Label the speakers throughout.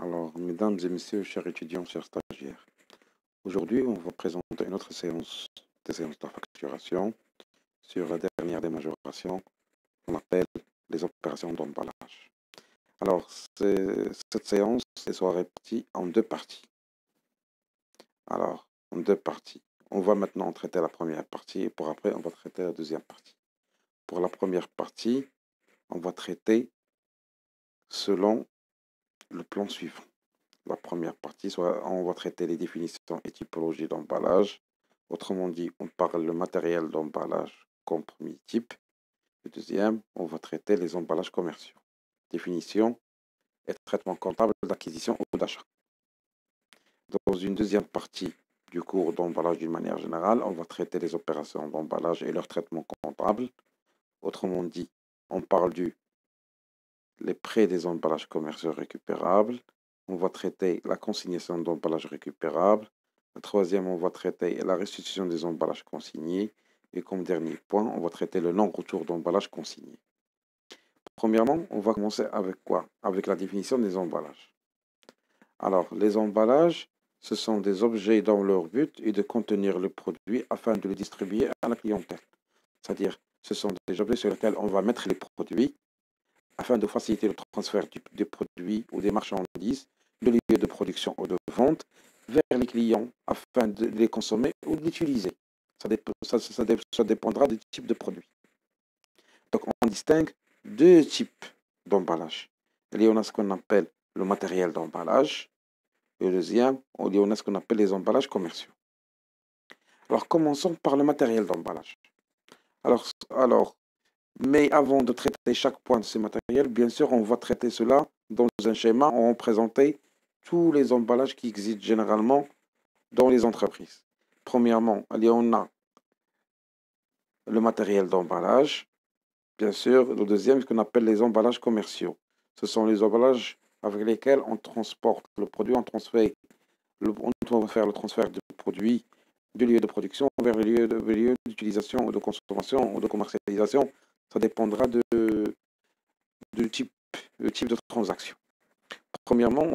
Speaker 1: Alors, mesdames et messieurs, chers étudiants, chers stagiaires, aujourd'hui, on va présenter une autre séance des séances de facturation sur la dernière des majorations qu'on appelle les opérations d'emballage. Alors, cette séance sera répartie en deux parties. Alors, en deux parties. On va maintenant traiter la première partie et pour après, on va traiter la deuxième partie. Pour la première partie, on va traiter selon le plan suivant. La première partie, soit on va traiter les définitions et typologies d'emballage. Autrement dit, on parle le matériel d'emballage comme premier type. Le deuxième, on va traiter les emballages commerciaux. Définition et traitement comptable d'acquisition ou d'achat. Dans une deuxième partie du cours d'emballage d'une manière générale, on va traiter les opérations d'emballage et leur traitement comptable. Autrement dit, on parle les prêts des emballages commerciaux récupérables. On va traiter la consignation d'emballages récupérables. Le troisième, on va traiter la restitution des emballages consignés. Et comme dernier point, on va traiter le non-retour d'emballage consigné. Premièrement, on va commencer avec quoi? Avec la définition des emballages. Alors, les emballages, ce sont des objets dont leur but est de contenir le produit afin de le distribuer à la clientèle. C'est-à-dire, ce sont des objets sur lesquels on va mettre les produits afin de faciliter le transfert des produits ou des marchandises de lieu de production ou de vente vers les clients afin de les consommer ou de l'utiliser. Ça dépendra du type de produit. Donc, on distingue deux types d'emballage. Il y en a ce qu'on appelle le matériel d'emballage et le deuxième, il y en a ce qu'on appelle les emballages commerciaux. Alors, commençons par le matériel d'emballage. Mais avant de traiter chaque point de ce matériel, bien sûr, on va traiter cela dans un schéma où on va présenter tous les emballages qui existent généralement dans les entreprises. Premièrement, on a le matériel d'emballage. Bien sûr, le deuxième, ce qu'on appelle les emballages commerciaux. Ce sont les emballages avec lesquels on transporte le produit, on va faire le transfert du produit du lieu de production vers le lieu d'utilisation ou de consommation ou de commercialisation. Ça dépendra du type de transaction. Premièrement,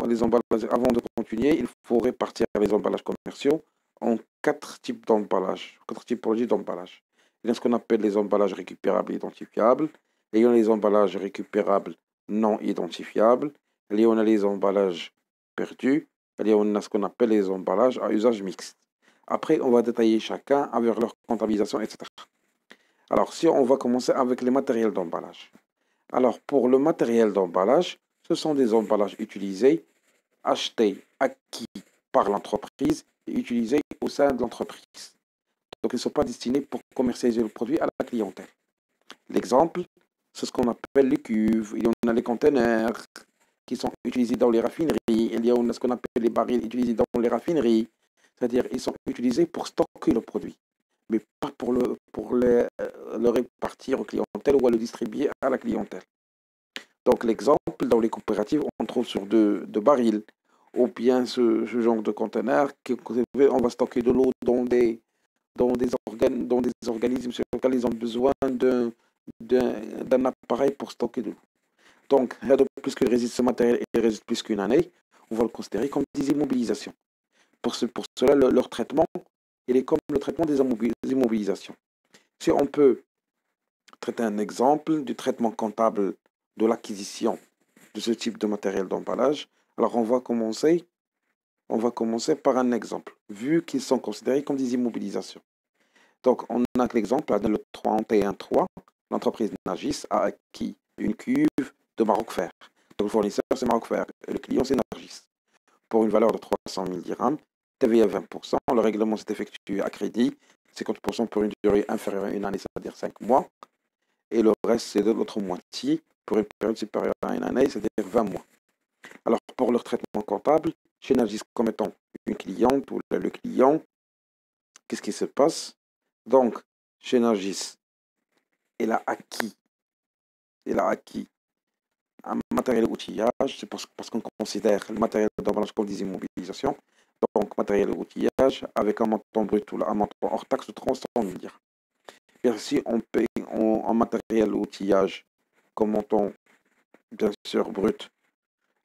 Speaker 1: les emballages, avant de continuer, il faut répartir les emballages commerciaux en quatre types d'emballages, quatre typologies d'emballage. Il y a ce qu'on appelle les emballages récupérables et identifiables. Il y a les emballages récupérables non identifiables. Il y a les emballages perdus. Il y a ce qu'on appelle les emballages à usage mixte. Après, on va détailler chacun avec leur comptabilisation, etc. Alors, si on va commencer avec les matériels d'emballage. Alors, pour le matériel d'emballage, ce sont des emballages utilisés, achetés, acquis par l'entreprise et utilisés au sein de l'entreprise. Donc, ils ne sont pas destinés pour commercialiser le produit à la clientèle. L'exemple, c'est ce qu'on appelle les cuves. Il y en a les conteneurs qui sont utilisés dans les raffineries. Il y a ce qu'on appelle les barils utilisés dans les raffineries. C'est-à-dire qu'ils sont utilisés pour stocker le produit, mais pas pour le répartir aux clientèles ou à le distribuer à la clientèle. Donc l'exemple, dans les coopératives, on trouve sur de barils, ou bien ce genre de conteneurs, on va stocker de l'eau dans des organismes sur lesquels ils ont besoin d'un appareil pour stocker de l'eau. Donc, puisqu'il résiste ce matériel et il résiste plus qu'une année, on va le considérer comme des immobilisations. Pour cela, leur traitement, il est comme le traitement des immobilisations. Si on peut traiter un exemple du traitement comptable de l'acquisition de ce type de matériel d'emballage, alors on va commencer par un exemple, vu qu'ils sont considérés comme des immobilisations. Donc, on a l'exemple, le 31.3, l'entreprise Nargis a acquis une cuve de Maroc Fer. Donc, le fournisseur, c'est Maroc Fer, et le client, c'est Nargis. Pour une valeur de 300 000 dirhams, TVA 20%, le règlement s'est effectué à crédit, 50% pour une durée inférieure à une année, c'est-à-dire 5 mois, et le reste, c'est de l'autre moitié pour une période supérieure à une année, c'est-à-dire 20 mois. Alors, pour leur traitement comptable, chez Nargis comme étant une cliente ou le client, qu'est-ce qui se passe? Donc, chez Nargis, il a acquis un matériel outillage, c'est parce qu'on considère le matériel d'emballage comme des immobilisations. Donc, matériel outillage avec un montant brut ou un montant hors taxe de 300 000 dirhams. Et si on paye en matériel outillage comme montant, bien sûr, brut,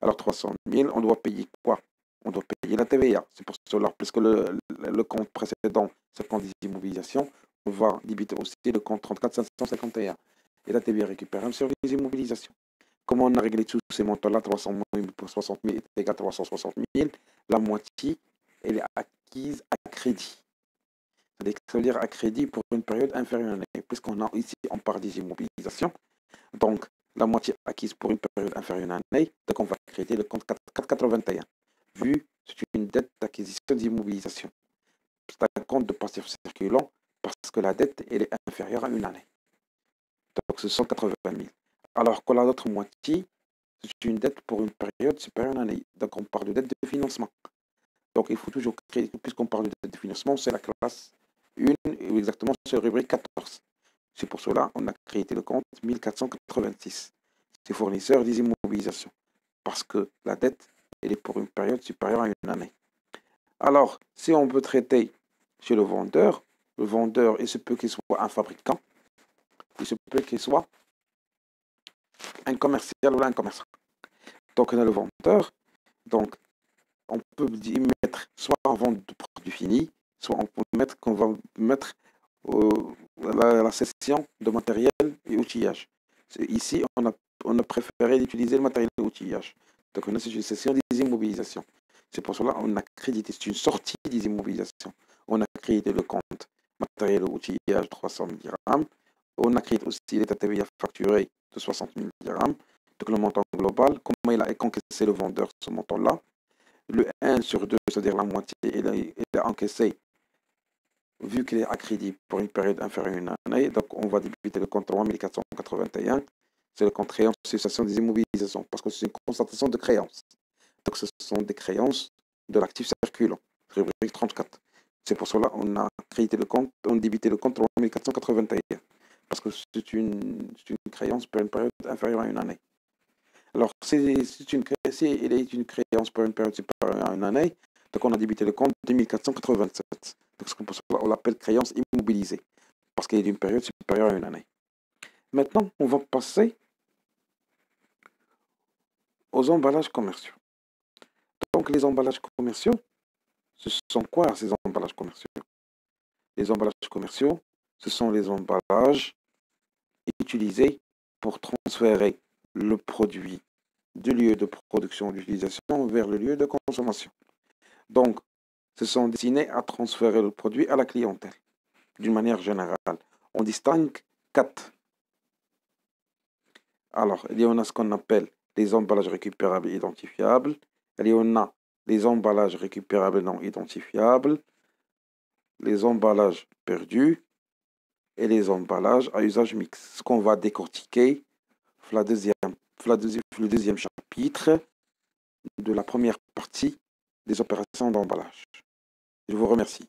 Speaker 1: Alors 300 000, on doit payer quoi? On doit payer la TVA. C'est pour cela, puisque le compte précédent, c'est le compte des immobilisations, on va débiter aussi le compte 34 551 et la TVA récupérable sur les immobilisations. Comment on a réglé tous ces montants-là, 360 000 est égal à 360 000, la moitié, elle est acquise à crédit. Ça veut dire à crédit pour une période inférieure à une année. Puisqu'on a ici, on parle des immobilisations. Donc, la moitié acquise pour une période inférieure à une année, donc on va créditer le compte 481. Vu que c'est une dette d'acquisition d'immobilisation. C'est un compte de passif circulant parce que la dette elle est inférieure à une année. Donc, ce sont 80 000. Alors que l'autre moitié, c'est une dette pour une période supérieure à une année. Donc, on parle de dette de financement. Donc, il faut toujours créer, puisqu'on parle de dette de financement, c'est la classe 1, ou exactement, c'est la rubrique 14. C'est pour cela qu'on a créé le compte 1486. C'est fournisseur des immobilisations. Parce que la dette, elle est pour une période supérieure à une année. Alors, si on veut traiter chez le vendeur, il se peut qu'il soit un fabricant, il se peut qu'il soit un commercial ou un commerçant. Donc, on a le vendeur. Donc, on peut y mettre soit en vente de produits finis, soit on peut mettre qu'on va mettre la session de matériel et outillage. Ici, on a préféré utiliser le matériel et outillage. Donc, on a une session des immobilisations. C'est pour cela qu'on a crédité, c'est une sortie des immobilisations. On a crédité le compte matériel et outillage 300 000 dirhams. On a crédité aussi l'état TVA facturé de 60 000 dirhams. Donc, le montant global, comment il a encaissé le vendeur ce montant-là. Le 1 sur 2, c'est-à-dire la moitié, il est encaissé vu qu'il est à crédit pour une période inférieure à une année. Donc, on va débiter le compte 3481. C'est le compte créance cessation des immobilisations parce que c'est une constatation de créance. Donc, ce sont des créances de l'actif circulant, rubrique 34. C'est pour cela qu'on a crédité le compte, on débité le compte 3481 parce que c'est une créance pour une période inférieure à une année. Alors, si il est une créance pour une période supérieure à une année, donc on a débité le compte 2487. Donc, c'est pour cela qu'on l'appelle créance immobilisée, parce qu'il est d'une période supérieure à une année. Maintenant, on va passer aux emballages commerciaux. Donc, les emballages commerciaux, ce sont quoi ces emballages commerciaux? Les emballages commerciaux, ce sont les emballages utilisés pour transférer le produit du lieu de production d'utilisation vers le lieu de consommation. Donc, ce sont destinés à transférer le produit à la clientèle, d'une manière générale. On distingue 4. Alors, il y en a ce qu'on appelle les emballages récupérables et identifiables. Il y en a les emballages récupérables non identifiables, les emballages perdus et les emballages à usage mixte. Ce qu'on va décortiquer le deuxième chapitre de la première partie des opérations d'emballage. Je vous remercie.